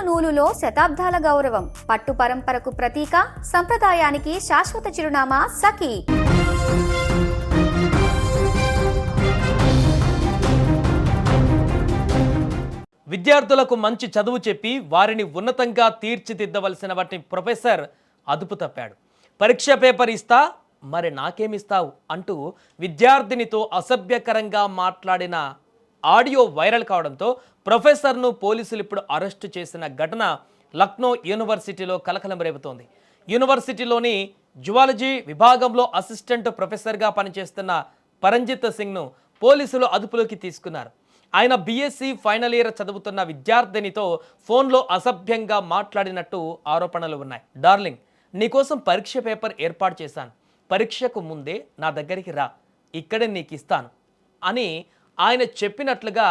నూలులో శతాబ్దాల గౌరవం, పట్టు పరంపరకు ప్రతీక, సంప్రదాయానికి శాశ్వత చిరునామా సఖీ. విద్యార్థులకు మంచి చదువు చెప్పి వారిని ఉన్నతంగా తీర్చిదిద్దవలసిన వాటిని ప్రొఫెసర్ అదుపు తప్పాడు. పరీక్ష పేపర్ ఇస్తా, మరి నాకేమిస్తావు అంటూ విద్యార్థినితో అసభ్యకరంగా మాట్లాడిన ఆడియో వైరల్ కావడంతో ప్రొఫెసర్ను పోలీసులు ఇప్పుడు అరెస్టు చేసిన ఘటన లక్నో యూనివర్సిటీలో కలకలం రేపుతోంది. యూనివర్సిటీలోని జువాలజీ విభాగంలో అసిస్టెంట్ ప్రొఫెసర్గా పనిచేస్తున్న పరంజిత్ సింగ్ను పోలీసులు అదుపులోకి తీసుకున్నారు. ఆయన బీఎస్సీ ఫైనల్ ఇయర్ చదువుతున్న విద్యార్థినితో ఫోన్లో అసభ్యంగా మాట్లాడినట్టు ఆరోపణలు ఉన్నాయి. డార్లింగ్, నీకోసం పరీక్ష పేపర్ ఏర్పాటు చేశాను, పరీక్షకు ముందే నా దగ్గరికి రా, ఇక్కడే నీకు ఇస్తాను అని ఆయన చెప్పినట్లుగా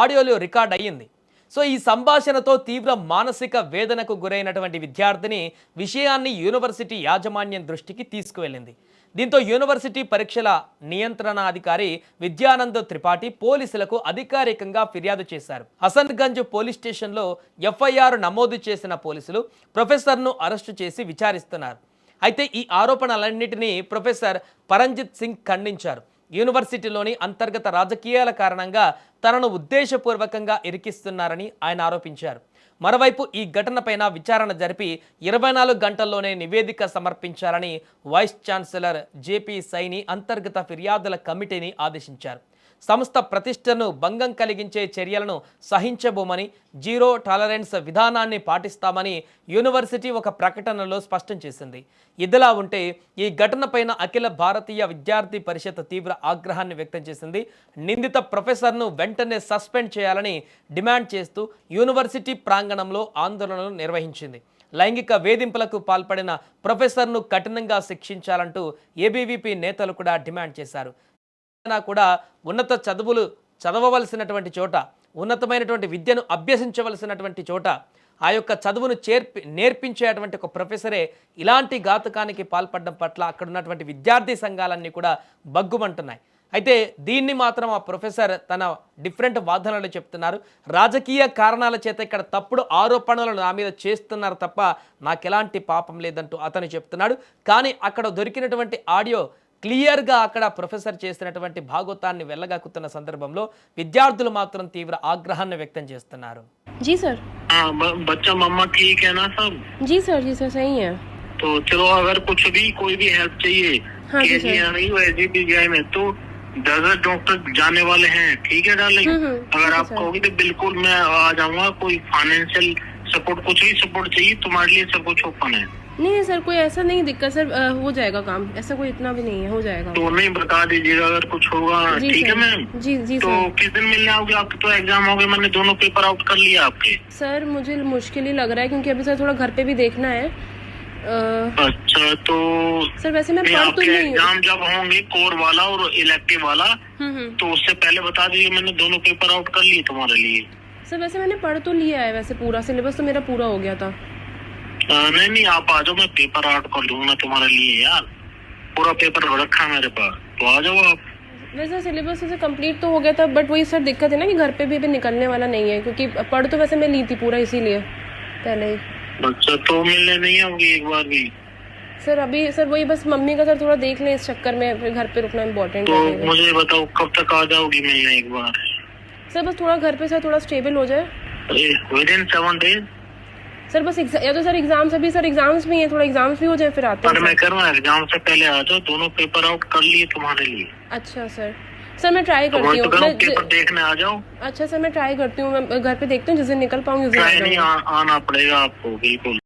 ఆడియోలో రికార్డ్ అయ్యింది. సో ఈ సంభాషణతో తీవ్ర మానసిక వేదనకు గురైనటువంటి విద్యార్థిని విషయాన్ని యూనివర్సిటీ యాజమాన్యం దృష్టికి తీసుకువెళ్ళింది. దీంతో యూనివర్సిటీ పరీక్షల నియంత్రణాధికారి విద్యానంద్ త్రిపాఠి పోలీసులకు అధికారికంగా ఫిర్యాదు చేశారు. హసన్గంజ్ పోలీస్ స్టేషన్లో ఎఫ్ఐఆర్ నమోదు చేసిన పోలీసులు ప్రొఫెసర్ను అరెస్టు చేసి విచారిస్తున్నారు. అయితే ఈ ఆరోపణలన్నింటినీ ప్రొఫెసర్ పరంజిత్ సింగ్ ఖండించారు. యూనివర్సిటీలోని అంతర్గత రాజకీయాల కారణంగా తనను ఉద్దేశపూర్వకంగా ఇరికిస్తున్నారని ఆయన ఆరోపించారు. మరోవైపు ఈ ఘటనపైన విచారణ జరిపి 24 గంటల్లోనే నివేదిక సమర్పించాలని వైస్ ఛాన్సలర్ జేపీ సైని అంతర్గత ఫిర్యాదుల కమిటీని ఆదేశించారు. సంస్థ ప్రతిష్టను భంగం కలిగించే చర్యలను సహించబోమని, జీరో టాలరెన్స్ విధానాన్ని పాటిస్తామని యూనివర్సిటీ ఒక ప్రకటనలో స్పష్టం చేసింది. ఇదిలా ఉంటే ఈ ఘటనపైన అఖిల భారతీయ విద్యార్థి పరిషత్ తీవ్ర ఆగ్రహాన్ని వ్యక్తం చేసింది. నిందిత ప్రొఫెసర్ను వెంటనే సస్పెండ్ చేయాలని డిమాండ్ చేస్తూ యూనివర్సిటీ ప్రాంగణంలో ఆందోళనలు నిర్వహించింది. లైంగిక వేధింపులకు పాల్పడిన ప్రొఫెసర్ను కఠినంగా శిక్షించాలంటూ ఏబీవీపీ నేతలు కూడా డిమాండ్ చేశారు. కూడా ఉన్నత చదువులు చదవవలసినటువంటి చోట, ఉన్నతమైనటువంటి విద్యను అభ్యసించవలసినటువంటి చోట ఆ యొక్క చదువును నేర్పించేటువంటి ఒక ప్రొఫెసరే ఇలాంటి ఘాతుకానికి పాల్పడడం పట్ల అక్కడ ఉన్నటువంటి విద్యార్థి సంఘాలన్నీ కూడా బగ్గుమంటున్నాయి. అయితే దీన్ని మాత్రం ఆ ప్రొఫెసర్ తన డిఫరెంట్ వాదనలు చెప్తున్నారు. రాజకీయ కారణాల చేత ఇక్కడ తప్పుడు ఆరోపణలు నా మీద చేస్తున్నారు తప్ప నాకెలాంటి పాపం లేదంటూ అతను చెప్తున్నాడు. కానీ అక్కడ దొరికినటువంటి ఆడియో క్లియర్గా అక్కడ ప్రొఫెసర్ చేసినటువంటి భాగోతాన్ని వెళ్ళగక్కుతున్న సందర్భంలో విద్యార్థులు మాత్రం తీవ్ర ఆగ్రహాన్ని వ్యక్తం చేస్తున్నారు. जी सर। बच्चा मम्मा ठीक है ना सब? जी सर सही है। तो चलो, अगर कुछ भी कोई भी हेल्प चाहिए हाँ जी सर। नहीं एसजीपीजीआई में तो 10 डॉक्टर जाने वाले हैं, ठीक है डार्लिंग? अगर आप कहोगे तो बिल्कुल मैं आ जाऊंगा। कोई फाइनेंशियल सपोर्ट, कुछ भी सपोर्ट चाहिए तुम्हारे लिए सब कुछ ओपन है। नहीं सर, कोई ऐसा नहीं दिक्कत सर, हो जाएगा काम, ऐसा कोई इतना भी नहीं है, हो जाएगा। तो नहीं बता दीजिएगा अगर कुछ होगा, ठीक है मैम? जी तो सर। किस दिन मिलने आओगे? आपके तो एग्जाम हो गए, मैंने दोनों पेपर आउट कर लिया आपके। सर मुझे मुश्किल ही लग रहा है क्योंकि अभी सर थोड़ा घर पे भी देखना है। अच्छा, तो सर वैसे मैं पढ़ तो नहीं। एग्जाम जब होंगे कोर वाला और इलेक्टिव वाला तो उससे पहले बता दीजिए, मैंने दोनों पेपर आउट कर लिए तुम्हारे लिए। सर वैसे मैंने पढ़ तो लिया है, वैसे पूरा सिलेबस तो मेरा पूरा हो गया था। नहीं आप आ जाओ, मैं पेपर आउट कर दूंगा तुम्हारे लिए यार, पूरा पेपर रखा है मेरे पास, तो आ जाओ आप। वैसे सिलेबस से कंप्लीट तो हो गया था, बट वही सर दिक्कत है ना कि घर पे भी अभी निकलने वाला नहीं है, क्योंकि पढ़ तो वैसे मैं ली थी पूरा, इसीलिए पहले ही। अच्छा, तो मिलने नहीं आओगी एक बार भी? सर अभी सर वही बस मम्मी का सर थोड़ा देख लें, इस चक्कर में फिर घर पे रुकना इम्पोर्टेंट तो है। मुझे बताओ कब तक आ जाओगी मिलने एक बार? सर बस थोड़ा घर पे सर थोड़ा स्टेबल हो जाए। Within 7 days? सर बस या तो सर एग्जाम्स, अभी सर एग्जाम्स भी हैं, थोड़ा एग्जाम्स भी हो जाए फिर आते पर हैं। मैं कर रहा हूँ, एग्जाम से पहले आ जाओ, दोनों पेपर आउट कर लिए तुम्हारे लिए। अच्छा सर मैं ट्राई तो करती हूँ। पेपर देखने आ जाओ। अच्छा सर मैं ट्राई करती हूँ, मैं घर पे देखती हूँ, जिस दिन निकल पाऊंगी उस दिन आ नहीं जाऊंगी। आना पड़ेगा आपको, बिल्कुल।